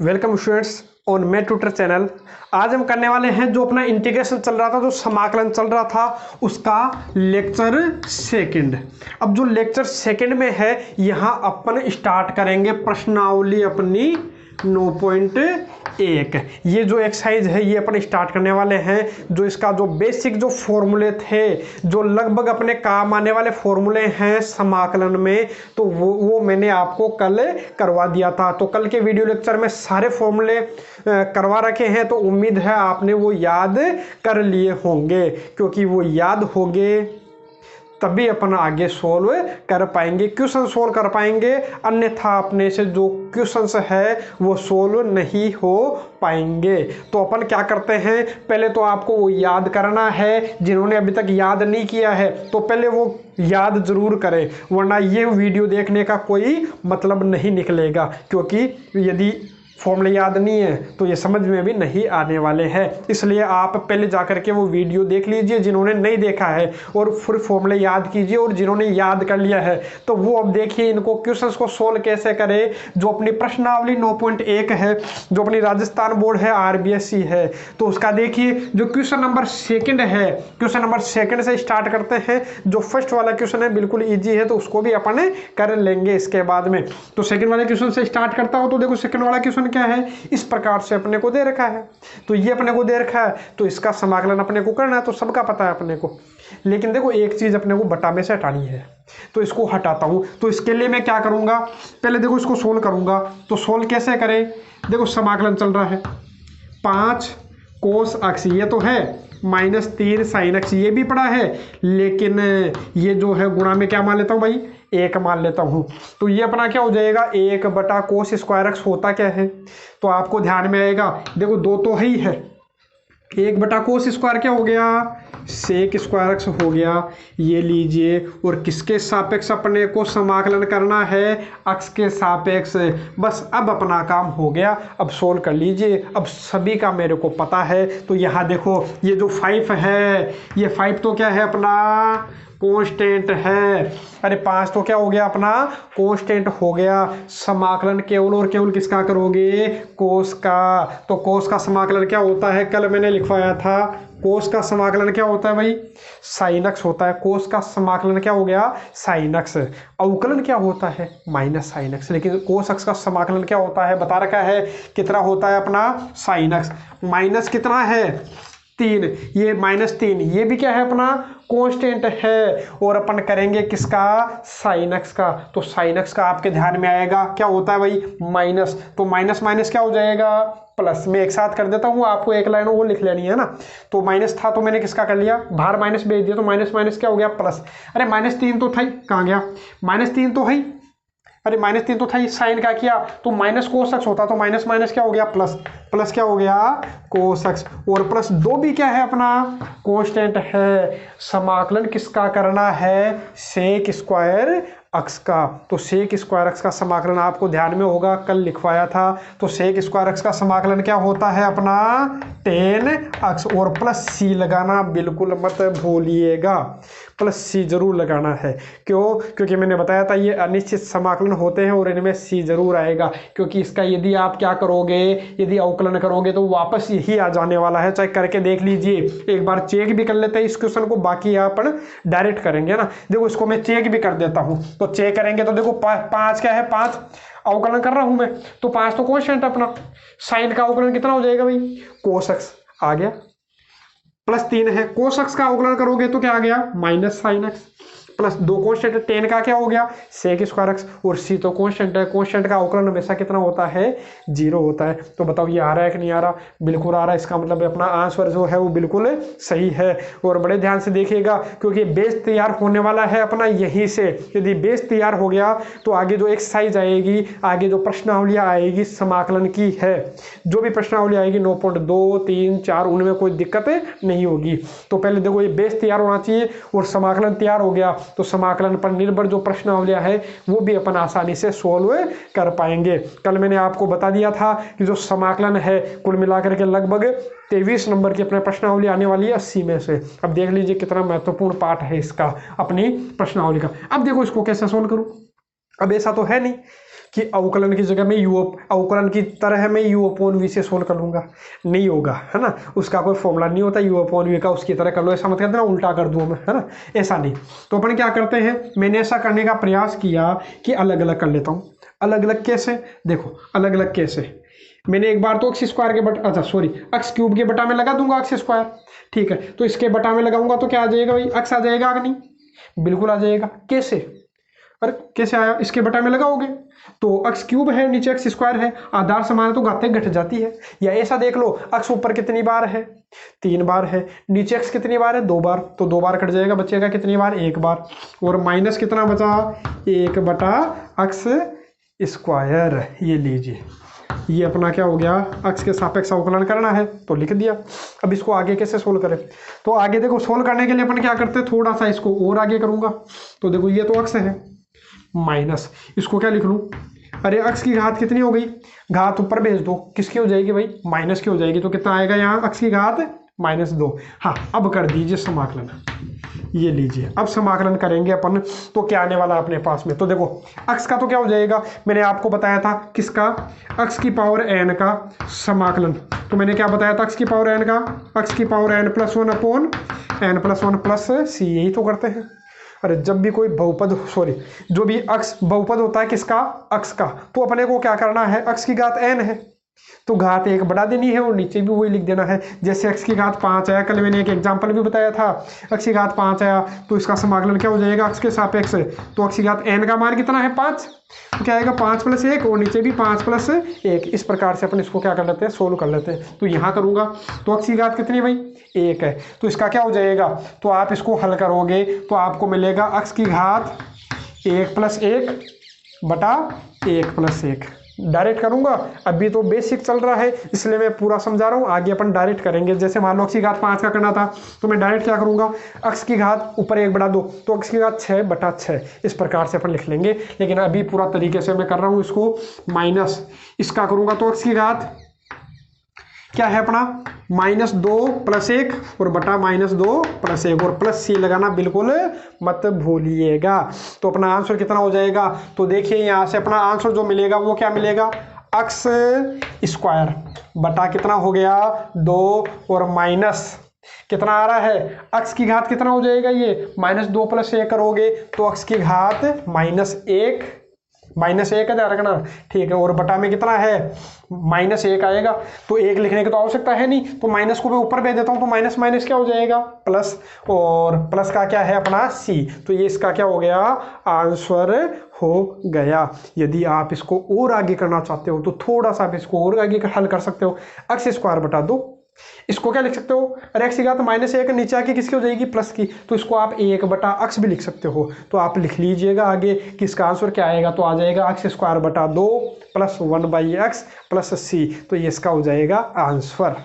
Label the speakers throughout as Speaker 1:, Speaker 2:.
Speaker 1: Welcome students on मैं tutor channel. आज हम करने वाले हैं जो अपना इंटीग्रेशन चल रहा था, जो समाकलन चल रहा था, उसका लेक्चर सेकंड। अब जो लेक्चर सेकंड में है, यहाँ अपन स्टार्ट करेंगे प्रश्नावली अपनी 9.1। ये जो एक्सरसाइज है ये अपन स्टार्ट करने वाले हैं। जो इसका जो बेसिक जो फॉर्मूले थे, जो लगभग अपने काम आने वाले फॉर्मूले हैं समाकलन में, तो वो मैंने आपको कल करवा दिया था। तो कल के वीडियो लेक्चर में सारे फॉर्मूले करवा रखे हैं, तो उम्मीद है आपने वो याद कर लिए होंगे, क्योंकि वो याद होंगे तभी अपन आगे सोल्व कर पाएंगे, क्वेश्चन सोल्व कर पाएंगे। अन्यथा अपने से जो क्वेश्चंस है वो सोल्व नहीं हो पाएंगे। तो अपन क्या करते हैं, पहले तो आपको वो याद करना है। जिन्होंने अभी तक याद नहीं किया है तो पहले वो याद जरूर करें, वरना ये वीडियो देखने का कोई मतलब नहीं निकलेगा। क्योंकि यदि फॉर्मूले याद नहीं है तो ये समझ में भी नहीं आने वाले हैं। इसलिए आप पहले जाकर के वो वीडियो देख लीजिए जिन्होंने नहीं देखा है, और फिर फॉर्मूले याद कीजिए। और जिन्होंने याद कर लिया है तो वो अब देखिए इनको क्वेश्चंस को सोल्व कैसे करें। जो अपनी प्रश्नावली 9.1 है, जो अपनी राजस्थान बोर्ड है, RBSE है, तो उसका देखिए जो क्वेश्चन नंबर सेकंड है, क्वेश्चन नंबर सेकंड से स्टार्ट करते हैं। जो फर्स्ट वाला क्वेश्चन है बिल्कुल ईजी है, तो उसको भी अपन कर लेंगे इसके बाद में। तो सेकंड वाले क्वेश्चन से स्टार्ट करता हूं। तो देखो सेकंड वाला क्वेश्चन क्या है, इस प्रकार से अपने को दे रखा है। तो ये अपने को दे रखा है, तो इसका समाकलन अपने को करना है, तो सबका पता है अपने को। लेकिन देखो एक चीज अपने को बटा में से हटानी है, तो इसको हटाता हूं। तो इसके लिए मैं क्या करूंगा, पहले देखो इसको सोल्व करूंगा। तो सोल्व कैसे करें, देखो समाकलन चल रहा है 5 कोस अक्स, ये तो है, -3 साइन अक्स, ये भी पड़ा है। लेकिन ये जो है गुणा में क्या मान लेता हूं भाई, 1 मान लेता हूं। तो ये अपना क्या हो जाएगा, 1 बटा कोस स्क्वायर एक्स होता क्या है, तो आपको ध्यान में आएगा। देखो 2 तो ही है, 1 बटा कोस स्क्वायर क्या हो गया, सेक स्क्वायर एक्स हो गया। ये लीजिए, और किसके सापेक्ष अपने को समाकलन करना है, अक्स के सापेक्ष। बस अब अपना काम हो गया, अब सोल्व कर लीजिए। अब सभी का मेरे को पता है। तो यहाँ देखो ये जो 5 है, ये 5 तो क्या है अपना कांस्टेंट है। अरे 5 तो क्या हो गया अपना कांस्टेंट हो गया। समाकलन केवल और केवल किसका करोगे, कोस का। तो कोस का समाकलन क्या होता है, कल मैंने लिखवाया था। कोस का समाकलन क्या होता है भाई, साइन एक्स होता है। कोस का समाकलन क्या हो गया, साइन एक्स। अवकलन क्या होता है, माइनस साइन एक्स। लेकिन कोस एक्स का समाकलन क्या होता है, बता रखा है कितना होता है अपना साइन एक्स। माइनस कितना है 3, ये -3, ये भी क्या है अपना कांस्टेंट है। और अपन करेंगे किसका, साइन एक्स का। तो साइन एक्स का आपके ध्यान में आएगा क्या होता है भाई, माइनस। तो माइनस माइनस क्या हो जाएगा, प्लस। में एक साथ कर देता हूँ, आपको एक लाइन वो लिख लेनी है ना। तो माइनस था तो मैंने किसका कर लिया, बाहर माइनस भेज दिया, तो माइनस माइनस क्या हो गया, प्लस। अरे -3 तो था ही, कहाँ गया, -3 तो है ही। अरे -3 तो था ही, साइन का किया तो माइनस कोस एक्स होता, तो माइनस माइनस क्या हो गया, प्लस। प्लस क्या हो गया, कोस एक्स। और +2 भी क्या है अपना कांस्टेंट है। समाकलन किसका करना है, सेक स्क्वायर एक्स का। तो सेक स्क्वायर एक्स का समाकलन आपको ध्यान में होगा, कल लिखवाया था। तो सेक स्क्वायर एक्स का समाकलन क्या होता है अपना 10 एक्स। और +c लगाना बिल्कुल मत भूलिएगा, +c जरूर लगाना है। क्यों, क्योंकि मैंने बताया था ये अनिश्चित समाकलन होते हैं और इनमें c जरूर आएगा। क्योंकि इसका यदि आप क्या करोगे, यदि अवकलन करोगे तो वापस यही आ जाने वाला है। चाहे करके देख लीजिए, एक बार चेक भी कर लेते हैं इस क्वेश्चन को, बाकी अपन डायरेक्ट करेंगे ना। देखो इसको मैं चेक भी कर देता हूँ। तो चेक करेंगे तो देखो 5 क्या है, 5 अवकलन कर रहा हूं मैं, तो 5 तो कांस्टेंट अपना। साइन का अवकलन कितना हो जाएगा भाई, कोस एक्स आ गया, +3 है। कोस एक्स का अवकलन करोगे तो क्या आ गया, माइनस साइन एक्स। +2 कांस्टेंट, 10 का क्या हो गया, सेक स्क्वायर एक्स। और c तो कांस्टेंट है, कांस्टेंट का अवकलन हमेशा कितना होता है, 0 होता है। तो बताओ ये आ रहा है कि नहीं आ रहा, बिल्कुल आ रहा है। इसका मतलब अपना आंसर जो है वो बिल्कुल सही है। और बड़े ध्यान से देखिएगा, क्योंकि बेस तैयार होने वाला है अपना यहीं से। यदि बेस तैयार हो गया तो आगे जो एक्सरसाइज आएगी, आगे जो प्रश्नावलियाँ आएगी समाकलन की है, जो भी प्रश्नावली आएगी 9.2, 3, 4, उनमें कोई दिक्कत नहीं होगी। तो पहले देखो ये बेस तैयार होना चाहिए, और समाकलन तैयार हो गया तो समाकलन पर निर्भर जो प्रश्नावलियां है वो भी अपन आसानी से सोल्व कर पाएंगे। कल मैंने आपको बता दिया था कि जो समाकलन है कुल मिलाकर के लगभग 23 नंबर की अपने प्रश्नावली आने वाली है 80 में से। अब देख लीजिए कितना महत्वपूर्ण पार्ट है इसका अपनी प्रश्नावली का। अब देखो इसको कैसे सोल्व करूं, अब ऐसा तो है नहीं, कि अवकलन की जगह मैं अवकलन की तरह मैं u/v से सोल्व कर लूँगा, नहीं होगा, है ना। उसका कोई फॉर्मूला नहीं होता u/v का, उसकी तरह कर लो, ऐसा मत कर देना उल्टा कर दूँ मैं, है ना, ऐसा नहीं। तो अपन क्या करते हैं, मैंने ऐसा करने का प्रयास किया कि अलग अलग कर लेता हूँ। अलग अलग कैसे, देखो अलग अलग कैसे, मैंने एक बार तो एक्स स्क्वायर के बटा, अच्छा सॉरी, एक्स क्यूब के बटा में लगा दूंगा एक्स स्क्वायर, ठीक है। तो इसके बटा में लगाऊंगा तो क्या आ जाएगा भाई, एक्स आ जाएगा कि नहीं, बिल्कुल आ जाएगा। कैसे, अरे कैसे आया, इसके बटा में लगाओगे तो एक्स क्यूब है, नीचे एक्स स्क्वायर है, आधार समान है तो घातें घट जाती है। या ऐसा देख लो, एक्स ऊपर कितनी बार है, 3 बार है, नीचे एक्स कितनी बार है, 2 बार, तो 2 बार कट जाएगा, बचेगा कितनी बार, 1 बार, और माइनस कितना बचा, 1 बटा एक्स स्क्वायर। ये लीजिए, ये अपना क्या हो गया, एक्स के सापेक्ष अवकलन करना है तो लिख दिया। अब इसको आगे कैसे सोल्व करें, तो आगे देखो सोल्व करने के लिए अपन क्या करते हैं, थोड़ा सा इसको और आगे करूंगा। तो देखो ये तो एक्स है, माइनस इसको क्या लिख लूँ, अरे एक्स की घात कितनी हो गई, घात ऊपर भेज दो, किसकी हो जाएगी भाई, माइनस की हो जाएगी। तो कितना आएगा यहाँ, एक्स की घात -2। हाँ, अब कर दीजिए समाकलन, ये लीजिए। अब समाकलन करेंगे अपन तो क्या आने वाला है अपने पास में, तो देखो x का तो क्या हो जाएगा, मैंने आपको बताया था किसका, x की पावर n का समाकलन। तो मैंने क्या बताया था, x की पावर n का, x की power n+1 upon n+1 plus c, यही तो करते हैं। अरे जब भी कोई बहुपद, सॉरी, जो भी x बहुपद होता है किसका, x का, तो अपने को क्या करना है, x की घात n है तो घात 1 बढ़ा देनी है और नीचे भी वही लिख देना है। जैसे x की घात 5 आया, कल मैंने एक एग्जांपल भी बताया था, x की घात 5 आया तो इसका समाकलन क्या हो जाएगा, x के सापेक्ष, तो x की घात n का मान कितना है, 5, तो क्या आएगा 5 + 1 और नीचे भी 5 + 1। इस प्रकार से अपन इसको क्या कर लेते हैं, सोल्व कर लेते हैं। तो यहाँ करूँगा तो x की घात कितनी भाई, 1 है, तो इसका क्या हो जाएगा, तो आप इसको हल करोगे तो आपको मिलेगा x की घात 1 + 1 बटा 1 + 1। डायरेक्ट करूंगा, अभी तो बेसिक चल रहा है इसलिए मैं पूरा समझा रहा हूँ, आगे अपन डायरेक्ट करेंगे। जैसे मान लो x की घात 5 का करना था तो मैं डायरेक्ट क्या करूंगा, x की घात ऊपर 1 बढ़ा 2 तो x की घात 6 बटा 6, इस प्रकार से अपन लिख लेंगे। लेकिन अभी पूरा तरीके से मैं कर रहा हूँ इसको, माइनस इसका करूंगा तो x की घात क्या है अपना, -2 + 1 और बटा -2 + 1 और प्लस c लगाना बिल्कुल मत भूलिएगा। तो अपना आंसर कितना हो जाएगा, तो देखिए यहाँ से अपना आंसर जो मिलेगा वो क्या मिलेगा, एक्स स्क्वायर बटा कितना हो गया 2 और माइनस कितना आ रहा है, एक्स की घात कितना हो जाएगा, ये -2 + 1 करोगे तो एक्स की घात -1 का ध्यान रखना, ठीक है, और बटा में कितना है -1 आएगा। तो 1 लिखने की तो आवश्यकता है नहीं, तो माइनस को मैं ऊपर भेज देता हूँ तो माइनस माइनस क्या हो जाएगा, प्लस, और प्लस का क्या है अपना c, तो ये इसका क्या हो गया, आंसर हो गया। यदि आप इसको और आगे करना चाहते हो तो थोड़ा सा आप इसको और आगे हल कर सकते हो, एक्स स्क्वायर बटा 2, इसको क्या लिख सकते हो, अरे एक्स की घात -1 नीचे आके किसकी हो जाएगी, प्लस की, तो इसको आप 1 बटा एक्स भी लिख सकते हो। तो आप लिख लीजिएगा आगे कि इसका आंसर क्या आएगा, तो आ जाएगा एक्स स्क्वायर बटा 2 + 1/x प्लस c, तो ये इसका हो जाएगा आंसर।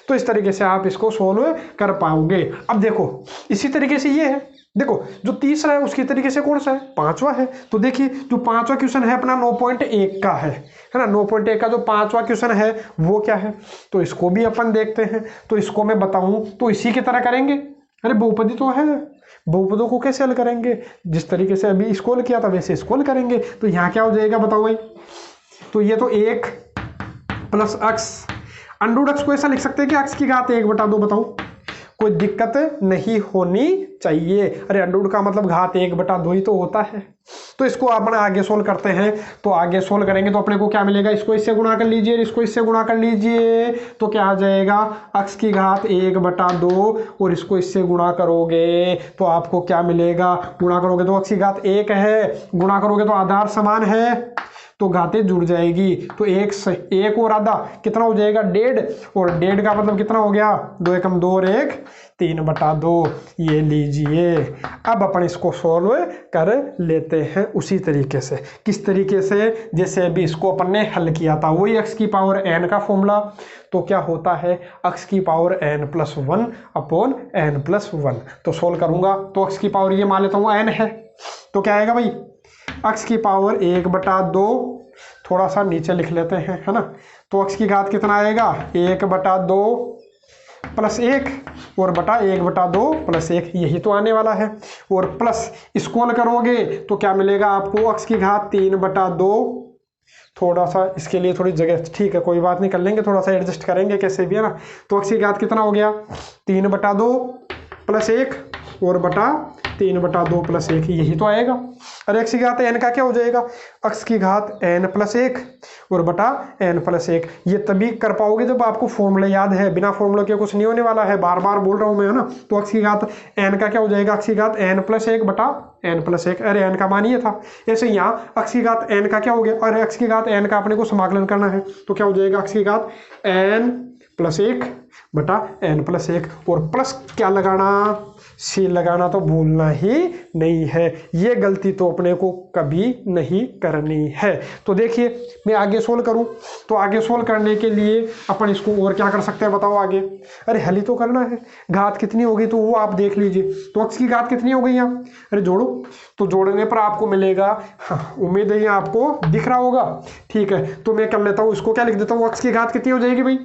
Speaker 1: तो इस तरीके से आप इसको सोल्व कर पाओगे। अब देखो इसी तरीके से ये है, देखो जो तीसरा है उसकी तरीके से कौन सा है, 5वां है। तो देखिए जो 5वां क्वेश्चन है अपना 9.1 का है ना, 9.1 का जो 5वां क्वेश्चन है वो क्या है, तो इसको भी अपन देखते हैं। तो इसको मैं बताऊं तो इसी की तरह करेंगे, अरे बहुपदी तो है, बहुपदों को कैसे हल करेंगे, जिस तरीके से अभी इसको हल किया था वैसे इसको हल करेंगे। तो यहाँ क्या हो जाएगा बताओ भाई, तो ये तो 1 + x, √x को ऐसा लिख सकते हैं कि x की घात 1 बटा 2, बताओ कोई दिक्कत नहीं होनी चाहिए। अरे अंडूड का मतलब घात 1 बटा 2 ही तो होता है। तो इसको अपन आगे सोल्व करते हैं, तो आगे सोल्व करेंगे तो अपने को क्या मिलेगा, इसको इससे गुणा कर लीजिए, इसको इससे गुणा कर लीजिए, तो क्या आ जाएगा, x की घात 1 बटा 2 और इसको इससे गुणा करोगे तो आपको क्या मिलेगा, गुणा करोगे तो x की घात 1 है, गुणा करोगे तो आधार समान है तो घातें जुड़ जाएगी, तो 1 और आधा कितना हो जाएगा, 1.5, और 1.5 का मतलब कितना हो गया, 2 एकम 2 और 1 3 बटा 2। ये लीजिए, अब अपन इसको सोल्व कर लेते हैं उसी तरीके से। किस तरीके से, जैसे अभी इसको अपन ने हल किया था, वही x की पावर n का फॉर्मूला, तो क्या होता है x की पावर n+1 अपॉन n+1। तो सोल्व करूंगा तो x की पावर ये मान लेता हूँ n है, तो क्या आएगा भाई, x की पावर 1 बटा 2, थोड़ा सा नीचे लिख लेते हैं, है ना, तो x की घात कितना आएगा, 1 बटा 2 + 1 और बटा 1 बटा 2 + 1, यही तो आने वाला है। और प्लस इसको हल करोगे तो क्या मिलेगा आपको, x की घात 3 बटा 2 थोड़ा सा इसके लिए थोड़ी जगह, ठीक है कोई बात नहीं, कर लेंगे, थोड़ा सा एडजस्ट करेंगे कैसे भी, है ना। तो x की घात कितना हो गया 3/2 + 1 और बटा 3/2 + 1, यही तो आएगा। और x की घात n का क्या हो जाएगा, x की घात n + 1 और बटा n + 1। ये तभी कर पाओगे जब आपको फॉर्मूला याद है, बिना फॉर्मूला के कुछ नहीं होने वाला है, बार बार बोल रहा हूँ मैं, है ना। तो x की घात n का क्या हो जाएगा, x की घात n + 1 बटा n + 1, अरे n का मान ये था। ऐसे यहाँ x की घात n का क्या हो गया, और x की घात n का अपने को समाकलन करना है, तो क्या हो जाएगा x की घात n + 1 बटा n + 1, और प्लस क्या लगाना, सी लगाना तो भूलना ही नहीं है। ये गलती तो अपने को कभी नहीं करनी है। तो देखिए मैं आगे सोल्व करूं, तो आगे सोल्व करने के लिए अपन इसको और क्या कर सकते हैं बताओ आगे। अरे हल ही तो करना है, घात कितनी होगी तो वो आप देख लीजिए। तो x की घात कितनी हो गई यहाँ, अरे जोड़ो, तो जोड़ने पर आपको मिलेगा, हाँ उम्मीद है ये आपको दिख रहा होगा, ठीक है। तो मैं कर लेता हूँ इसको, क्या लिख देता हूँ, x की घात कितनी हो जाएगी भाई,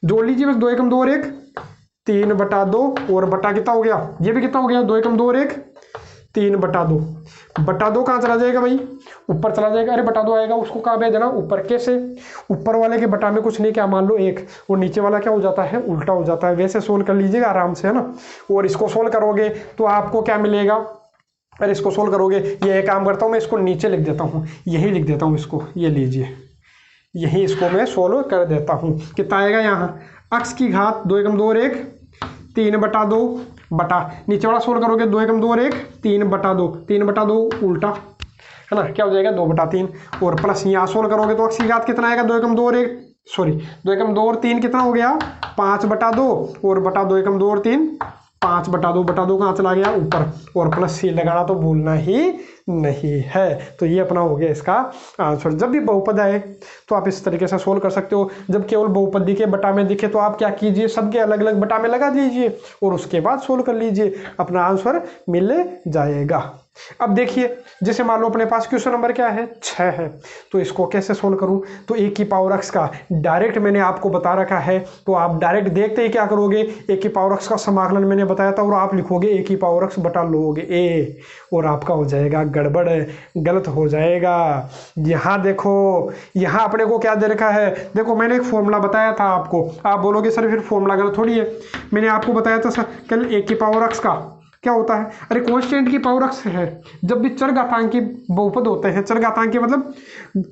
Speaker 1: जोड़ लीजिए बस, 2 एकम 2 और 1, 3/2 और बटा कितना हो गया, ये भी कितना हो गया, 2 एकम 2 और 1, 3/2। बटा 2 कहाँ चला जाएगा भाई, ऊपर चला जाएगा, अरे बटा 2 आएगा, उसको कहाँ भेज देना ऊपर, कैसे, ऊपर वाले के बटा में कुछ नहीं, क्या मान लो 1, और नीचे वाला क्या हो जाता है, उल्टा हो जाता है। वैसे सोल्व कर लीजिएगा आराम से, है ना। और इसको सोल्व करोगे तो आपको क्या मिलेगा, अरे इसको सोल्व करोगे, ये एक काम करता हूँ मैं, इसको नीचे लिख देता हूँ, यही लिख देता हूँ इसको, ये लीजिए, यही इसको मैं सोल्व कर देता हूँ। कितना आएगा यहाँ, x की घात 2 एकम 2 और 1, 3/2 बटा, नीचे वाला सोल्व करोगे 2 एकम 2 और 1, 3/2, 3/2 उल्टा, है ना, क्या हो जाएगा 2/3, और प्लस यहाँ सोल्व करोगे तो x की घात कितना आएगा, 2 एकम 2 और 1, सॉरी 2 एकम 2 और 3 कितना हो गया, 5/2 और बटा 2 एकम 2 और 3, 5/2, बटा 2 कहाँ चला गया ऊपर, और प्लस सी लगाना तो भूलना ही नहीं है। तो ये अपना हो गया इसका आंसर। जब भी बहुपद आए तो आप इस तरीके से सोल्व कर सकते हो। जब केवल बहुपद दिखे, बटा में दिखे, तो आप क्या कीजिए, सबके अलग अलग बटा में लगा दीजिए और उसके बाद सोल्व कर लीजिए, अपना आंसर मिल जाएगा। अब देखिए, जैसे मान लो अपने पास क्वेश्चन नंबर क्या है, 6 है, तो इसको कैसे सोल्व करूं, तो ए की पावर x का डायरेक्ट मैंने आपको बता रखा है, तो आप डायरेक्ट देखते ही क्या करोगे, ए की पावर x का समाकलन मैंने बताया था, और आप लिखोगे ए की पावर x बटा लोगे ए, और आपका हो जाएगा गड़बड़, गलत हो जाएगा। यहाँ देखो, यहाँ अपने को क्या दे रखा है, देखो मैंने एक फॉर्मूला बताया था आपको, आप बोलोगे सर फिर फॉर्मूला गलत थोड़ी है, मैंने आपको बताया था सर कल ए की पावर x का क्या होता है, अरे कांस्टेंट की पावर x है। जब भी चरघातांकी बहुपद होते हैं, चरघातांकी मतलब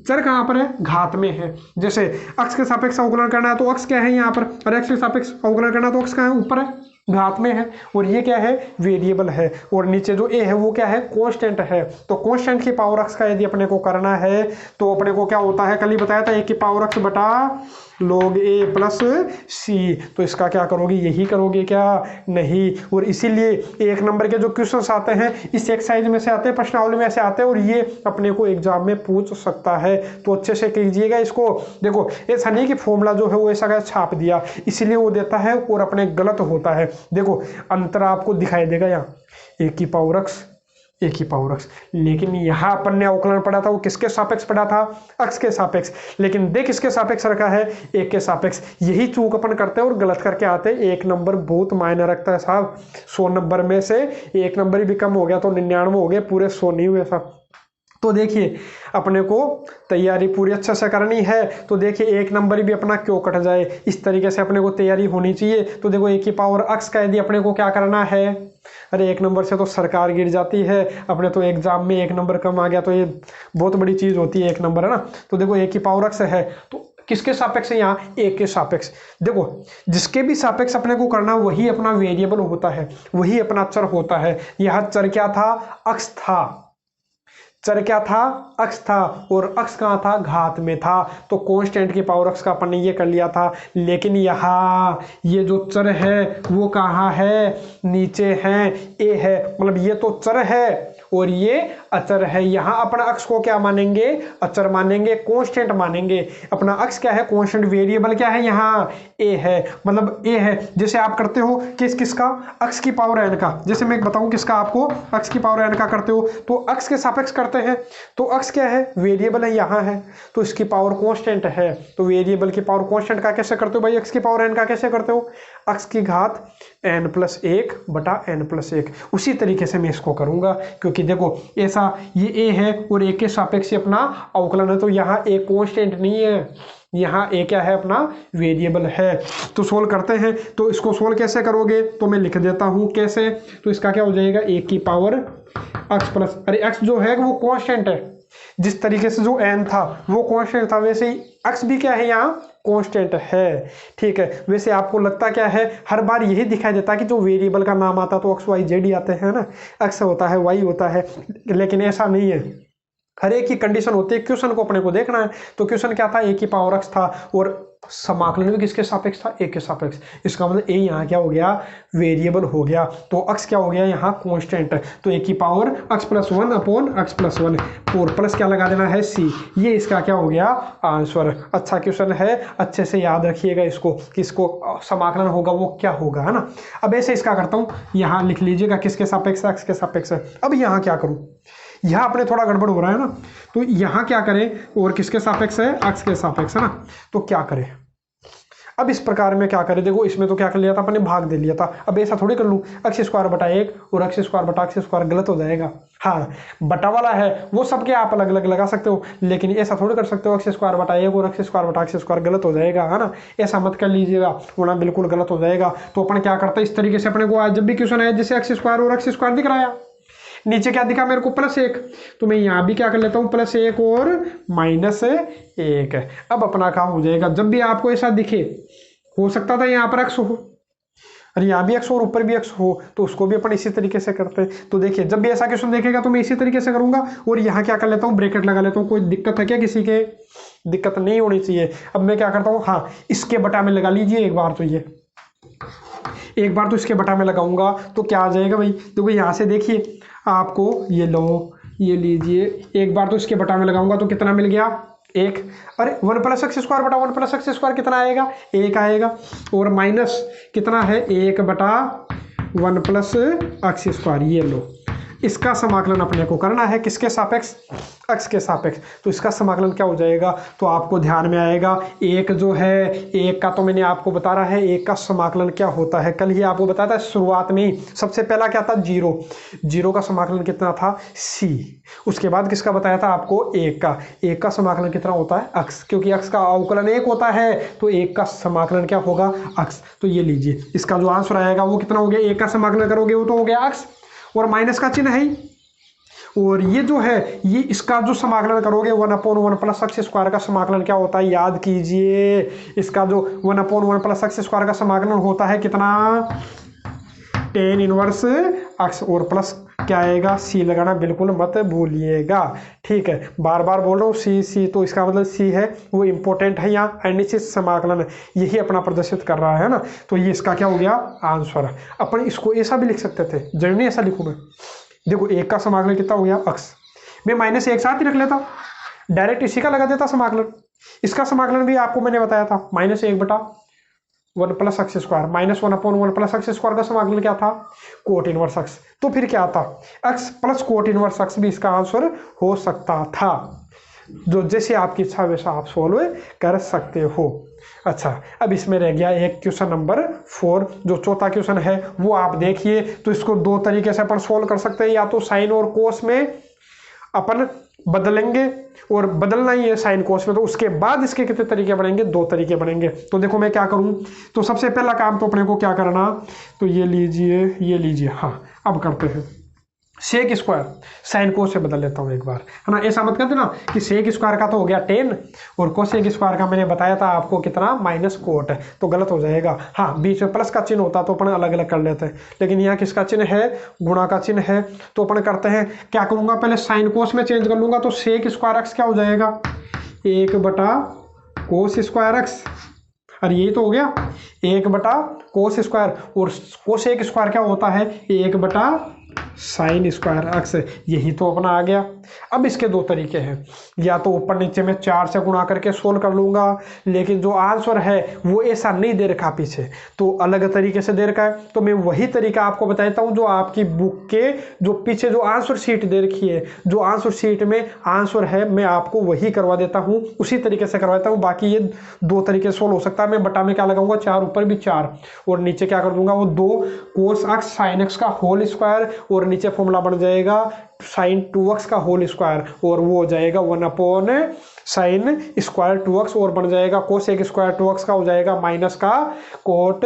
Speaker 1: चर कहाँ पर है, घात में है। जैसे x के सापेक्ष अवकलन करना है तो x क्या है यहाँ पर, और x के सापेक्ष अवकलन करना है तो x कहाँ है, ऊपर है, घात में है, और ये क्या है, वेरिएबल है, और नीचे जो a है वो क्या है, कांस्टेंट है। तो कांस्टेंट की पावर x का यदि अपने को करना है तो अपने को क्या होता है, कल ही बताया था, a की पावर x बटा log a प्लस c। तो इसका क्या करोगे, यही करोगे क्या, नहीं। और इसीलिए एक नंबर के जो क्वेश्चंस आते हैं इस एक्सरसाइज में से आते हैं, प्रश्नावली में से आते हैं, और ये अपने को एग्जाम में पूछ सकता है। तो अच्छे से कीजिएगा इसको। देखो ऐसा नहीं कि फॉर्मूला जो है वो ऐसा का छाप दिया इसीलिए वो देता है और अपने गलत होता है। देखो अंतर आपको दिखाई देगा यहाँ, ए की पावर x, ए की पावर x, लेकिन यहाँ अपन ने अवकलन पढ़ा था वो किसके सापेक्ष पढ़ा था, x के सापेक्ष, लेकिन देख किसके सापेक्ष रखा है, ए के सापेक्ष। यही चूक अपन करते हैं और गलत करके आते हैं। एक नंबर बहुत मायने रखता है साहब, 100 नंबर में से एक नंबर भी कम हो गया तो 99 हो गए, पूरे 100 नहीं हुए साहब। तो देखिए अपने को तैयारी पूरी अच्छे से करनी है। तो देखिए एक नंबर भी अपना क्यों कट जाए, इस तरीके से अपने को तैयारी होनी चाहिए। तो देखो ए की पावर x का यदि अपने को क्या करना है, अरे एक नंबर से तो सरकार गिर जाती है, अपने तो एग्जाम में एक नंबर कम आ गया तो ये बहुत बड़ी चीज होती है, एक नंबर है ना। तो देखो ए की पावर x है तो किसके सापेक्ष है, यहाँ ए के सापेक्ष। देखो जिसके भी सापेक्ष अपने को करना वही अपना वेरिएबल होता है, वही अपना चर होता है। यहाँ चर क्या था, x था, चर क्या था, x था, और x कहाँ था, घात में था। तो कांस्टेंट की पावर x का अपन ने ये कर लिया था। लेकिन यहाँ ये जो चर है वो कहाँ है, नीचे है, a है, मतलब ये तो चर है और ये अचर है। यहाँ अपना x को क्या मानेंगे, अचर मानेंगे, कांस्टेंट मानेंगे। अपना x क्या है, कांस्टेंट। वेरिएबल क्या है, यहाँ a है, मतलब a है। जैसे आप करते हो किसका, x की पावर n का, जैसे मैं बताऊं किसका आपको, x की पावर n का करते हो तो x के सापेक्ष करते हैं। तो x क्या है, वेरिएबल है, यहाँ है, तो इसकी पावर कांस्टेंट है। तो वेरिएबल की पावर कांस्टेंट का कैसे करते हो भाई, x की पावर n का कैसे करते हो, x की घात n+1/n+1। उसी तरीके से मैं इसको करूँगा, क्योंकि देखो ऐसा ये a है और a के सापेक्ष अपना अवकलन है, तो यहाँ a कांस्टेंट नहीं है, यहाँ a क्या है अपना वेरिएबल है। तो सोल्व करते हैं। तो इसको सोल्व कैसे करोगे, तो मैं लिख देता हूँ कैसे। तो इसका क्या हो जाएगा, a की पावर x प्लस, अरे x जो है वो कांस्टेंट है, जिस तरीके से जो n था वो कांस्टेंट था, वैसे ही x भी क्या है यहाँ कांस्टेंट है। ठीक है, वैसे आपको लगता क्या है, हर बार यही दिखाई देता है कि जो वेरिएबल का नाम आता तो x y z ही आते हैं ना, x होता है y होता है, लेकिन ऐसा नहीं है। हर एक की कंडीशन होती है, क्वेश्चन को अपने को देखना है। तो क्वेश्चन क्या था, a की पावर x था और समाकलन भी किसके सापेक्ष था, a के सापेक्ष। इसका मतलब a यहाँ क्या हो गया, वेरिएबल हो गया, तो x क्या हो गया यहाँ कांस्टेंट। तो a की पावर x+1/x+1 और प्लस क्या लगा देना है c। ये इसका क्या हो गया आंसर। अच्छा क्वेश्चन है, अच्छे से याद रखिएगा इसको कि इसको समाकलन होगा वो क्या होगा, है ना। अब ऐसे इसका करता हूँ, यहाँ लिख लीजिएगा किसके सापेक्ष, x के सापेक्ष। अब यहाँ क्या करूँ, यहाँ अपने थोड़ा गड़बड़ हो रहा है ना, तो यहाँ क्या करें, और किसके सापेक्ष है, x के सापेक्ष है ना। तो क्या करें, अब इस प्रकार में क्या करें, देखो इसमें तो क्या कर लिया था अपने, भाग दे लिया था। अब ऐसा थोड़ी कर लूँ x² 1 और x² गलत हो जाएगा। हाँ, बटा वाला है वो सबके आप अलग अलग लगा सकते हो, लेकिन ऐसा थोड़ी कर सकते हो x² 1 और x² गलत हो जाएगा, है ना। ऐसा मत कर लीजिएगा वरना बिल्कुल गलत हो जाएगा। तो अपन क्या करते हैं, इस तरीके से अपने को आज जब भी क्वेश्चन है जैसे x² और x² दिख रहा है, नीचे क्या दिखा मेरे को +1, तो मैं यहाँ भी क्या कर लेता हूँ +1 और -1। अब अपना काम हो जाएगा। जब भी आपको ऐसा दिखे, हो सकता था यहाँ पर x हो और यहाँ भी x और ऊपर भी x हो, तो उसको भी अपन इसी तरीके से करते हैं। तो देखिए जब भी ऐसा क्वेश्चन देखेगा तो मैं इसी तरीके से करूंगा और यहाँ क्या कर लेता हूँ, ब्रैकेट लगा लेता हूँ। कोई दिक्कत है क्या, किसी के दिक्कत नहीं होनी चाहिए। अब मैं क्या करता हूँ, हाँ इसके बटा में लगा लीजिए एक बार, तो ये एक बार तो इसके बटा में लगाऊंगा तो क्या आ जाएगा भाई, देखो यहाँ से देखिए आपको, ये लो ये लीजिए, एक बार तो इसके बटा में लगाऊंगा तो कितना मिल गया 1। अरे 1 + x² 1 + x² कितना आएगा, 1 आएगा। और माइनस कितना है, 1/1 + x²। ये लो, इसका समाकलन अपने को करना है किसके सापेक्ष, x के सापेक्ष। तो इसका समाकलन क्या हो जाएगा, तो आपको ध्यान में आएगा, एक जो है, एक का तो मैंने आपको बता रहा है एक का समाकलन क्या होता है, कल ही आपको बताया था शुरुआत में ही। सबसे पहला क्या था, 0 का समाकलन कितना था, c। उसके बाद किसका बताया था आपको, एक का समाकलन कितना होता है, x, क्योंकि x का अवकलन 1 होता है, तो एक का समाकलन क्या होगा, x। तो ये लीजिए, इसका जो आंसर आएगा वो कितना हो गया, एक का समाकलन करोगे वो तो हो गया x और माइनस का चिन्ह है, और ये जो है ये इसका जो समाकलन करोगे 1/1 + x² का समाकलन क्या होता है, याद कीजिए। इसका जो 1/1 + x² का समाकलन होता है कितना, tan 1x और प्लस क्या आएगा, c लगाना बिल्कुल मत भूलिएगा। ठीक है, बार बार बोल रहा हूँ c, तो इसका मतलब c है वो इम्पोर्टेंट है, यहाँ अनिश्चित समाकलन यही अपना प्रदर्शित कर रहा है ना। तो ये इसका क्या हो गया आंसर। अपन इसको ऐसा भी लिख सकते थे, जरूरी ऐसा लिखूँ मैं, देखो एक का समाकलन कितना हो गया x, मैं -1 साथ ही रख लेता, डायरेक्ट इसी का लगा देता समाकलन। इसका समाकलन भी आपको मैंने बताया था, -1/1 + x², -1/1 + x² का समाकलन क्या था, cot 1x। तो फिर क्या था, x + cot 1x भी इसका आंसर हो सकता था। जो जैसे आपकी इच्छा वैसा आप सोल्व कर सकते हो। अच्छा, अब इसमें रह गया एक क्वेश्चन नंबर 4, जो चौथा क्वेश्चन है वो आप देखिए। तो इसको दो तरीके से अपन सोल्व कर सकते हैं, या तो साइन और कोस में अपन बदलेंगे, और बदलना ही है साइन कोस में, तो उसके बाद इसके कितने तरीके बनेंगे, 2 तरीके बनेंगे। तो देखो मैं क्या करूं, तो सबसे पहला काम तो अपने को क्या करना, तो ये लीजिए, हाँ अब करते हैं sec² साइन कोस से बदल लेता हूँ एक बार, है ना। ऐसा मत कर देना कि sec² का तो हो गया 10 और cosec² का मैंने बताया था आपको कितना, -cot, तो गलत हो जाएगा। हाँ, बीच में प्लस का चिन्ह होता तो अपन अलग अलग कर लेते हैं, लेकिन यहाँ किसका चिन्ह है, गुणा का चिन्ह है। तो अपन करते हैं, क्या करूँगा, पहले साइन कोस में चेंज कर लूँगा, तो sec² क्या हो जाएगा, 1/cos²x, अरे यही तो हो गया 1/cos² और cosec² क्या होता है, 1/2 साइन स्क्वायर एक्स, यही तो अपना आ गया। अब इसके दो तरीके हैं, या तो ऊपर नीचे में 4 से गुणा करके सोल्व कर लूंगा, लेकिन जो आंसर है वो ऐसा नहीं दे रखा पीछे, तो अलग तरीके से दे रखा है। तो मैं वही तरीका आपको बता देता हूँ जो आपकी बुक के जो पीछे जो आंसर शीट दे रखी है, जो आंसर शीट में आंसर है मैं आपको वही करवा देता हूँ, उसी तरीके से करवाता हूँ। बाकी ये दो तरीके से सोल्व हो सकता है। मैं बटा में क्या लगाऊंगा, 4 ऊपर भी 4 और नीचे क्या कर दूंगा वो 2 कोस एक्स साइन एक्स का होल स्क्वायर, और नीचे फॉर्मूला बन जाएगा साइन 2x का होल स्क्वायर, और वो हो जाएगा 1 साइन स्क्वायर 2x, और बन जाएगा कोस एक स्क्वायर 2x का हो जाएगा माइनस का कोट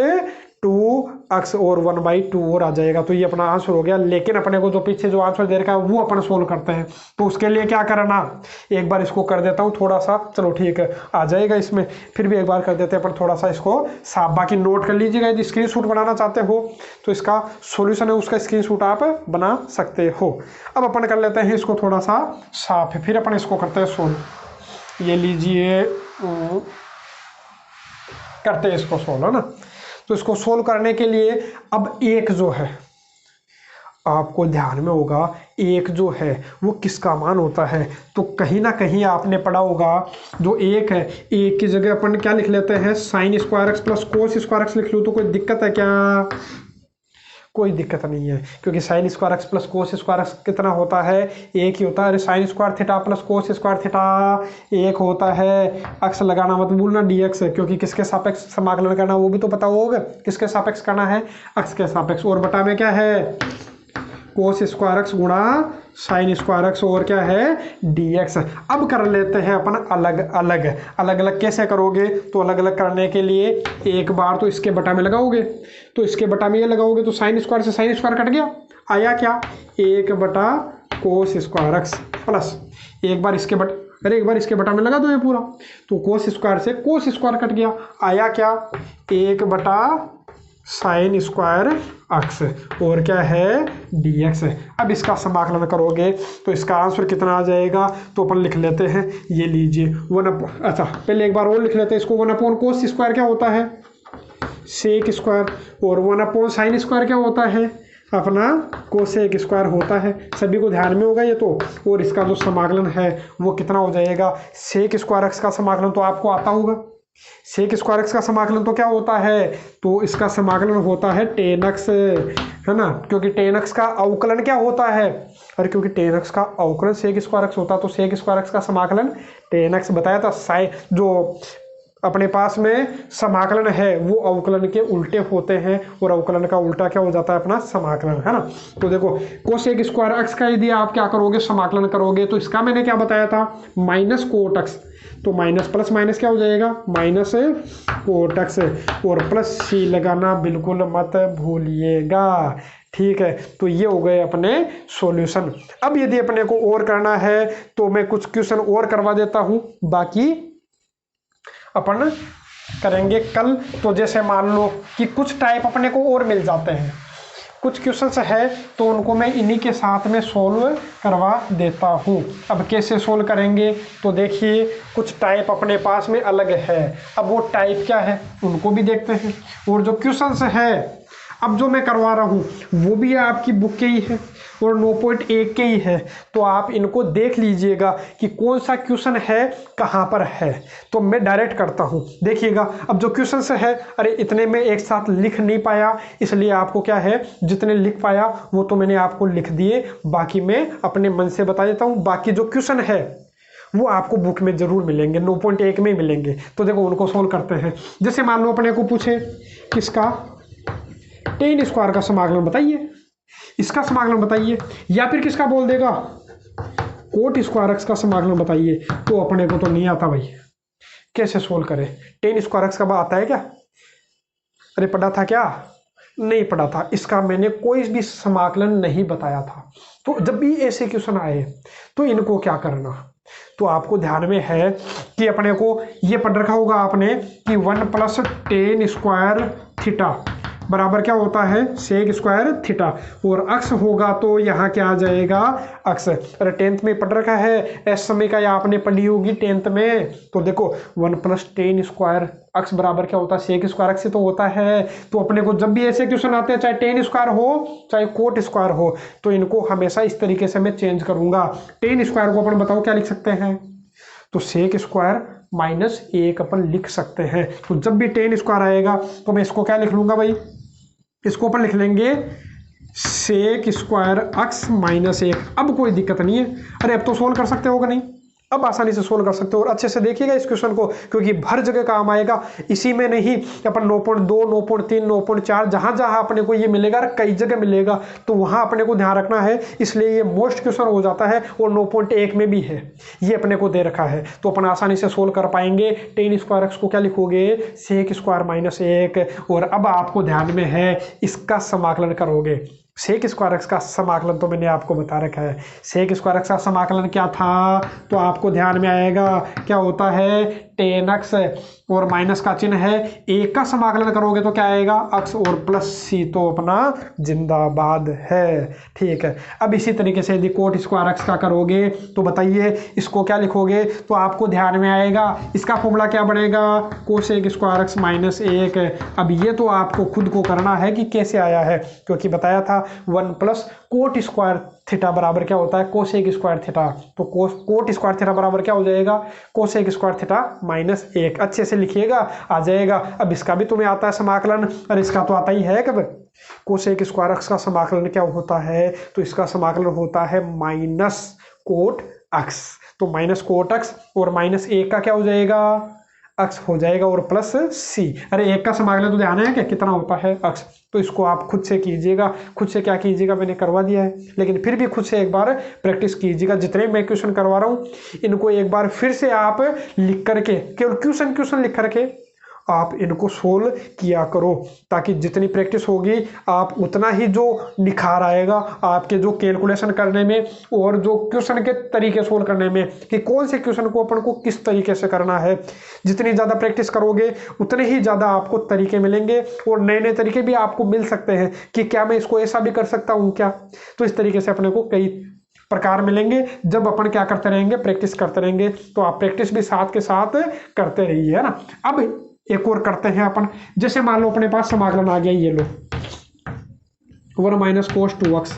Speaker 1: 2x और 1/2 और आ जाएगा। तो ये अपना आंसर हो गया। लेकिन अपने को जो पीछे जो आंसर दे रखा है वो अपन सोल्व करते हैं, तो उसके लिए क्या करना, एक बार इसको कर देता हूँ थोड़ा सा, चलो ठीक है आ जाएगा इसमें, फिर भी एक बार कर देते हैं अपन थोड़ा सा इसको साफ। बाकी नोट कर लीजिएगा, यदि स्क्रीनशॉट बनाना चाहते हो तो इसका सॉल्यूशन है उसका स्क्रीनशॉट आप बना सकते हो। अब अपन कर लेते हैं इसको थोड़ा सा साफ है, फिर अपन इसको करते हैं सोल्व। ये लीजिए, करते हैं इसको सोल्व, है ना। तो इसको सोल्व करने के लिए अब एक जो है आपको ध्यान में होगा, एक जो है वो किसका मान होता है, तो कहीं ना कहीं आपने पढ़ा होगा जो एक है, एक की जगह अपन क्या लिख लेते हैं sine square x plus cos square x लिख लूँ, तो कोई दिक्कत है क्या? कोई दिक्कत नहीं है, क्योंकि sine square x plus cos square x कितना होता है, एक ही होता है। अरे sine square theta plus cos square theta एक होता है। एक्स लगाना मत भूलना, dx है, क्योंकि किसके सापेक्ष समाकलन करना वो भी तो पता होगा, किसके सापेक्ष करना है, एक्स के सापेक्ष। और बटा में क्या है कोस स्क्वायर एक्स गुणा साइन स्क्वायर एक्स, और क्या है dx। अब कर लेते हैं अपन अलग अलग। अलग अलग कैसे करोगे, तो अलग अलग करने के लिए एक बार तो इसके बटा में लगाओगे, तो इसके बटा में ये लगाओगे तो साइन स्क्वायर से साइन स्क्वायर कट गया, आया क्या 1 बटा कोस स्क्वायर एक्स प्लस एक बार इसके बटा में लगा दो ये पूरा, तो कोस स्क्वायर से कोस स्क्वायर कट गया, आया क्या 1 बटा साइन स्क्वायर एक्स, और क्या है dx। अब इसका समाकलन करोगे तो इसका आंसर कितना आ जाएगा, तो अपन लिख लेते हैं, ये लीजिए अच्छा पहले एक बार और लिख लेते हैं इसको, 1 कोस स्क्वायर क्या होता है सेक स्क्वायर, और 1 साइन स्क्वायर क्या होता है अपना कोसेक स्क्वायर होता है। सभी को ध्यान में होगा ये तो। और इसका जो समाकलन है वो कितना हो जाएगा, सेक स्क्वायर एक्स का समाकलन तो आपको आता होगा, सेक स्क्वायर एक्स का समाकलन तो क्या होता है, तो इसका समाकलन होता है tan x, है ना, क्योंकि tan x का अवकलन क्या होता है, अरे क्योंकि tan x का अवकलन सेक स्क्वायर एक्स होता है, तो सेक स्क्वायर एक्स का समाकलन tan x बताया था। साइन जो अपने पास में समाकलन है वो अवकलन के उल्टे होते हैं, और अवकलन का उल्टा क्या हो जाता है अपना समाकलन, है ना। तो देखो कोसेक स्क्वायर एक्स का यदि आप क्या करोगे समाकलन करोगे, तो इसका मैंने क्या बताया था माइनस कोट एक्स, तो माइनस प्लस माइनस क्या हो जाएगा माइनस कोट एक्स, और प्लस सी लगाना बिल्कुल मत भूलिएगा, ठीक है। तो ये हो गए अपने सॉल्यूशन। अब यदि अपने को और करना है तो मैं कुछ क्वेश्चन और करवा देता हूं, बाकी अपन करेंगे कल। तो जैसे मान लो कि कुछ टाइप अपने को और मिल जाते हैं, कुछ क्वेश्चंस है तो उनको मैं इन्हीं के साथ में सोल्व करवा देता हूँ। अब कैसे सोल्व करेंगे, तो देखिए कुछ टाइप अपने पास में अलग है, अब वो टाइप क्या है उनको भी देखते हैं। और जो क्वेश्चंस है अब जो मैं करवा रहा हूँ वो भी आपकी बुक के ही है और 9.1 के ही है, तो आप इनको देख लीजिएगा कि कौन सा क्वेश्चन है कहाँ पर है। तो मैं डायरेक्ट करता हूँ, देखिएगा। अब जो क्वेश्चन से है, अरे इतने में एक साथ लिख नहीं पाया, इसलिए आपको क्या है जितने लिख पाया वो तो मैंने आपको लिख दिए, बाकी मैं अपने मन से बता देता हूँ। बाकी जो क्वेश्चन है वो आपको बुक में जरूर मिलेंगे, 9.1 में मिलेंगे। तो देखो उनको सोल्व करते हैं। जैसे मान लो अपने को पूछे किसका tan स्क्वायर का समाकलन बताइए, इसका समाकलन बताइए, या फिर किसका बोल देगा कोट स्क्वायर एक्स का समाकलन बताइए, तो अपने को तो नहीं आता भाई, कैसे सोल्व करें। tan स्क्वायर एक्स का आता है क्या, अरे पढ़ा था क्या, नहीं पढ़ा था, इसका मैंने कोई भी समाकलन नहीं बताया था। तो जब भी ऐसे क्वेश्चन आए तो इनको क्या करना, तो आपको ध्यान में है कि अपने को ये पढ़ रखा होगा आपने कि 1 + tan स्क्वायर थीटा बराबर क्या होता है सेक स्क्वायर थीटा, और अक्स होगा तो यहाँ क्या आ जाएगा अक्स। अरे 10th में पढ़ रखा है एस समय का, या आपने पढ़ी होगी 10th में। तो देखो 1 + tan स्क्वायर अक्स बराबर क्या होता है सेक स्क्वायर अक्स से तो होता है। तो अपने को जब भी ऐसे क्वेश्चन आते हैं, चाहे tan स्क्वायर हो चाहे कोट स्क्वायर हो, तो इनको हमेशा इस तरीके से मैं चेंज करूंगा। tan स्क्वायर को अपन बताओ क्या लिख सकते हैं, तो सेक स्क्वायर -1 अपन लिख सकते हैं। तो जब भी tan स्क्वायर आएगा तो मैं इसको क्या लिख लूंगा भाई, इसको अपन लिख लेंगे सेक स्क्वायर अक्स -1। अब कोई दिक्कत नहीं है, अरे अब तो सोल्व कर सकते होगा नहीं, अब आसानी से सोल्व कर सकते हो। और अच्छे से देखिएगा इस क्वेश्चन को, क्योंकि हर जगह काम आएगा, इसी में नहीं अपन 9.2 9.3 9.4 जहां जहां अपने को ये मिलेगा, कई जगह मिलेगा, तो वहां अपने को ध्यान रखना है, इसलिए ये मोस्ट क्वेश्चन हो जाता है। और 9.1 में भी है, ये अपने को दे रखा है, तो अपन आसानी से सोल्व कर पाएंगे। tan स्क्वायर एक्स को क्या लिखोगे सेक स्क्वायर -1, और अब आपको ध्यान में है इसका समाकलन करोगे। सेक स्क्वायर एक्स का समाकलन तो मैंने आपको बता रखा है, सेक स्क्वायर एक्स का समाकलन क्या था, तो आपको ध्यान में आएगा क्या होता है tan x, और माइनस का चिन्ह है, एक का समाकलन करोगे तो क्या आएगा x और +c, तो अपना जिंदाबाद है। ठीक है, अब इसी तरीके से यदि कोट स्क्वायर एक्स का करोगे तो बताइए इसको क्या लिखोगे, तो आपको ध्यान में आएगा इसका फॉर्मूला क्या बनेगा कोसेक स्क्वायर एक्स -1। अब ये तो आपको खुद को करना है कि कैसे आया है, क्योंकि बताया था 1 + कोट स्क्वायर थीटा बराबर क्या होता है कोसेक स्क्वायर थीटा, तो कोट स्क्वायर थीटा बराबर क्या हो जाएगा कोसेक स्क्वायर थीटा -1। अच्छे से लिखिएगा, आ जाएगा। अब इसका भी तुम्हें आता है समाकलन, और इसका तो आता ही है कब, कोसेक स्क्वायर एक्स का समाकलन क्या होता है, तो इसका समाकलन होता है माइनस कोट एक्स, तो माइनस कोट एक्स और -1 का क्या हो जाएगा एक्स हो जाएगा, और +c। अरे 1 का समाकलन तो ध्यान है कि कितना होता है एक्स, तो इसको आप खुद से कीजिएगा। खुद से क्या कीजिएगा, मैंने करवा दिया है, लेकिन फिर भी खुद से एक बार प्रैक्टिस कीजिएगा। जितने मैं क्वेश्चन करवा रहा हूँ इनको एक बार फिर से आप लिख करके, केवल क्वेश्चन लिख करके आप इनको सोल्व किया करो, ताकि जितनी प्रैक्टिस होगी आप उतना ही जो निखार आएगा आपके जो कैलकुलेशन करने में, और जो क्वेश्चन के तरीके सोल्व करने में, कि कौन से क्वेश्चन को अपन को किस तरीके से करना है। जितनी ज़्यादा प्रैक्टिस करोगे उतने ही ज़्यादा आपको तरीके मिलेंगे, और नए नए तरीके भी आपको मिल सकते हैं कि क्या मैं इसको ऐसा भी कर सकता हूँ क्या। तो इस तरीके से अपने को कई प्रकार मिलेंगे जब अपन क्या करते रहेंगे, प्रैक्टिस करते रहेंगे। तो आप प्रैक्टिस भी साथ के साथ करते रहिए, है ना। अब एक और करते हैं अपन, जैसे मान लो अपने पास समाकलन आ गया, ये लो 1 - cos 2x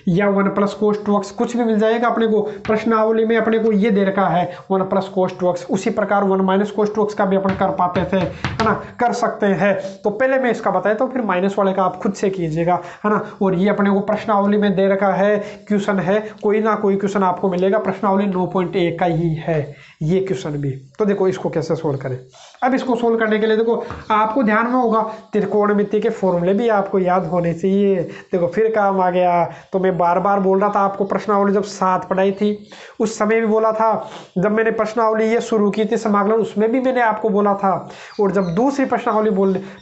Speaker 1: या 1 + cos 2x, कुछ भी मिल जाएगा अपने को। प्रश्नावली में अपने को ये दे रखा है 1 + cos 2x, उसी प्रकार 1 - cos 2x का भी अपन कर पाते थे, है ना, कर सकते हैं। तो पहले मैं इसका बताया तो फिर माइनस वाले का आप खुद से कीजिएगा, है ना। और ये अपने को प्रश्नावली में दे रखा है, क्वेश्चन है, कोई ना कोई क्वेश्चन आपको मिलेगा। प्रश्नावली 9.1 का ही है ये क्वेश्चन भी। तो देखो इसको कैसे सोल्व करें। अब इसको सोल्व करने के लिए देखो आपको ध्यान में होगा त्रिकोणमिति के फॉर्मूले भी आपको याद होने चाहिए। देखो फिर काम आ गया, तो मैं बार बार बोल रहा था आपको, प्रश्नावली जब 7 पढ़ाई थी उस समय भी बोला था, जब मैंने प्रश्नावली ये शुरू की थी समाकलन उसमें भी मैंने आपको बोला था, और जब दूसरी प्रश्नावली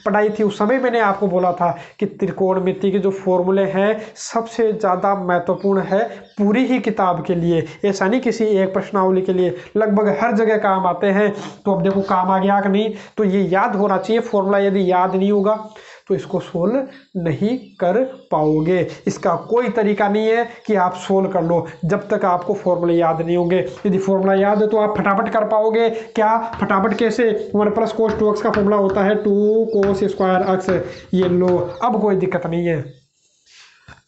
Speaker 1: पढ़ाई थी उस समय मैंने आपको बोला था कि त्रिकोणमिति के जो फॉर्मूले हैं सबसे ज़्यादा महत्वपूर्ण है पूरी ही किताब के लिए, ऐसा नहीं किसी एक प्रश्नावली के लिए, लगभग हर जगह काम आते हैं। तो अब देखो काम आ गया कि नहीं, तो ये याद होना चाहिए फॉर्मूला। यदि याद नहीं होगा तो इसको सोल्व नहीं कर पाओगे। इसका कोई तरीका नहीं है कि आप सोल्व कर लो जब तक आपको फॉर्मूले याद नहीं होंगे। यदि फॉर्मूला याद है तो आप फटाफट कर पाओगे। क्या फटाफट कैसे, 1 + cos 2x का फॉर्मूला होता है 2 cos स्क्वायर x, ये लो। अब कोई दिक्कत नहीं है,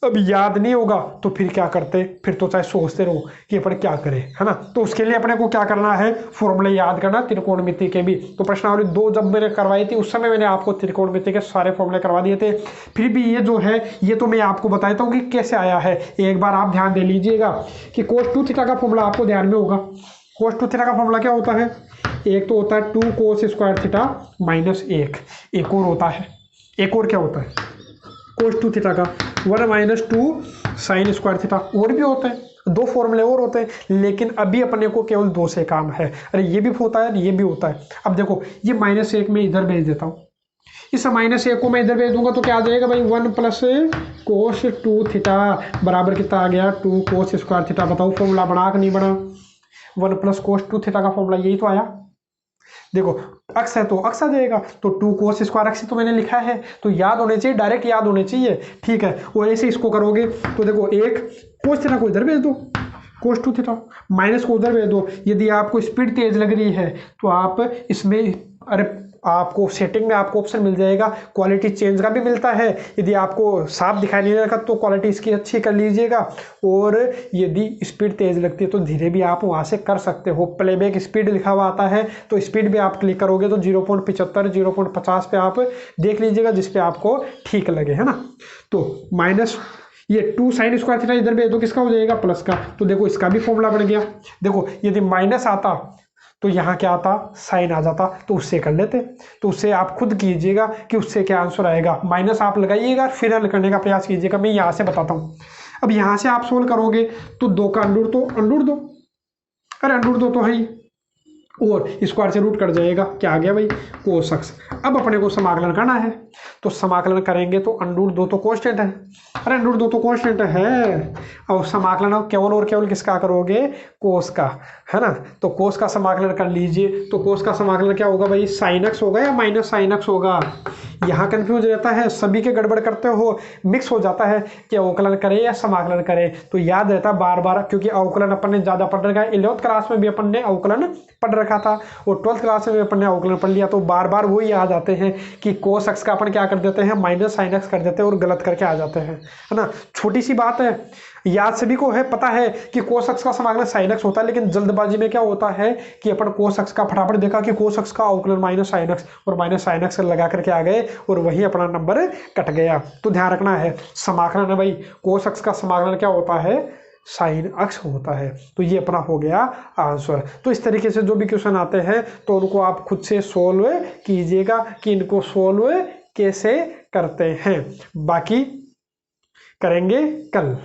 Speaker 1: अब याद नहीं होगा तो फिर क्या करते, फिर तो चाहे सोचते रहो कि अपन क्या करें, है ना। तो उसके लिए अपने को क्या करना है, फॉर्मूले याद करना त्रिकोणमिति के भी। तो प्रश्नावली 2 जब मैंने करवाई थी उस समय मैंने आपको त्रिकोणमिति के सारे फॉर्मूले करवा दिए थे। फिर भी ये जो है ये तो मैं आपको बताता हूँ कि कैसे आया है। एक बार आप ध्यान दे लीजिएगा कि cos 2 थीटा का फॉर्मूला आपको ध्यान में होगा। cos 2 थीटा का फॉर्मूला क्या होता है, एक तो होता है 2 cos स्क्वायर थीटा -1, एक और होता है, एक और क्या होता है cos 2 थीटा का 1 - 2 sin स्क्वायर थीटा, और भी होते हैं 2 फॉर्मूले और होते हैं, लेकिन अभी अपने को केवल 2 से काम है। अरे ये भी होता है ये भी होता है। अब देखो ये -1 में इधर भेज देता हूँ, इस -1 को मैं इधर भेज दूंगा तो क्या आ जाएगा भाई 1 + cos 2 थीटा बराबर कितना आ गया 2 cos स्क्वायर थीटा। बताओ फॉर्मूला बना कि नहीं बना, 1 + cos 2 थीटा का फॉर्मूला यही तो आया। देखो अक्स है तो अक्स आ जाएगा, तो 2 cos स्क्वायर अक्स तो मैंने लिखा है, तो याद होने चाहिए, डायरेक्ट याद होने चाहिए, ठीक है। और ऐसे इसको करोगे तो देखो एक कोस थीटा को इधर भेज दो, कोस 2 थीटा माइनस को उधर भेज दो। यदि आपको स्पीड तेज लग रही है तो आप इसमें, अरे आपको सेटिंग में आपको ऑप्शन मिल जाएगा क्वालिटी चेंज का भी मिलता है। यदि आपको साफ दिखाई नहीं देगा तो क्वालिटी इसकी अच्छी कर लीजिएगा, और यदि स्पीड तेज लगती है तो धीरे भी आप वहाँ से कर सकते हो। प्लेबैक स्पीड लिखा हुआ आता है, तो स्पीड भी आप क्लिक करोगे तो 0.75 0.50 पे आप देख लीजिएगा, जिस पे आपको ठीक लगे, है ना। तो माइनस ये 2 sin स्क्वायर थीटा इधर भेज दो, किसका हो जाएगा प्लस का, तो देखो इसका भी फॉर्मूला बन गया। देखो यदि माइनस आता तो यहाँ क्या आता, साइन आ जाता, तो उससे कर लेते। तो उससे आप खुद कीजिएगा कि उससे क्या आंसर आएगा, माइनस आप लगाइएगा फिर हल करने का प्रयास कीजिएगा। मैं यहाँ से बताता हूँ। अब यहाँ से आप सोल्व करोगे तो 2 का अंडर तो अंडर दो, अरे अंडर दो तो है ही, और स्क्वायर से रूट कट जाएगा, क्या आ गया भाई कोस एक्स। अब अपने को समाकलन करना है, तो समाकलन करेंगे तो अंडर 2 तो कांस्टेंट है, अरे अंडर 2 तो कांस्टेंट है, और समाकलन अब केवल और केवल किसका करोगे, कोस का, है ना। तो कोस का समाकलन कर लीजिए, तो कोस का समाकलन क्या होगा भाई, साइन एक्स होगा या माइनस साइन एक्स होगा। यहाँ कंफ्यूज रहता है, सभी के गड़बड़ करते हो, मिक्स हो जाता है कि अवकलन करे या समाकलन करे। तो याद रहता है बार बार, क्योंकि अवकलन अपन ने ज़्यादा पढ़ रखा है, 11th क्लास में भी अपन ने अवकलन पढ़ रखा था और 12th क्लास में भी अपन ने अवकलन पढ़ लिया, तो बार बार वही आ जाते हैं कि कोस एक्स का अपन क्या कर देते हैं, माइनस साइन एक्स कर देते हैं और गलत करके आ जाते हैं, है ना। छोटी सी बात है, याद सभी को है, पता है कि कोस एक्स का समाकलन साइन एक्स होता है, लेकिन जल्दबाजी में क्या होता है कि अपन कोस एक्स का फटाफट देखा कि कोस एक्स का अवकलन माइनस साइन एक्स, और माइनस साइन एक्स लगा करके आ गए और वही अपना नंबर कट गया। तो ध्यान रखना है, समाकलन है भाई, कोस एक्स का समाकलन क्या होता है, साइन एक्स होता है। तो ये अपना हो गया आंसर। तो इस तरीके से जो भी क्वेश्चन आते हैं तो उनको आप खुद से सोल्व कीजिएगा कि इनको सोल्व कैसे करते हैं, बाकी करेंगे कल।